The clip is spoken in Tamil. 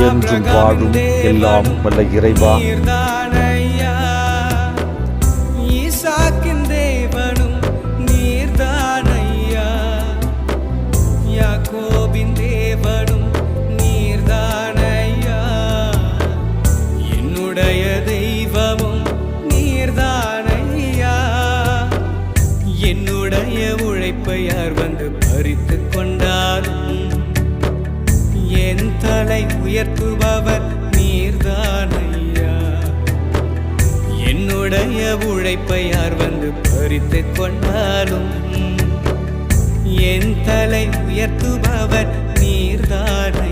என்றும் வாழும் எல்லாம் வல்ல இறைவா, ஈசாக்கின் தேவனும் நீர்தானையா, யாக்கோபின் தேவனும் நீர்தானையா, என்னுடைய தெய்வமும் நீர்தானையா. என்னுடைய உழைப்பை யார் வந்து பறித்து கொண்டாலும் என் தலை உயர்த்துபவர் நீர்தானையா. என்னுடைய உழைப்பை யார் வந்து பறித்து கொண்டாலும் என் தலை உயர்த்துபவர் நீர்தானையா.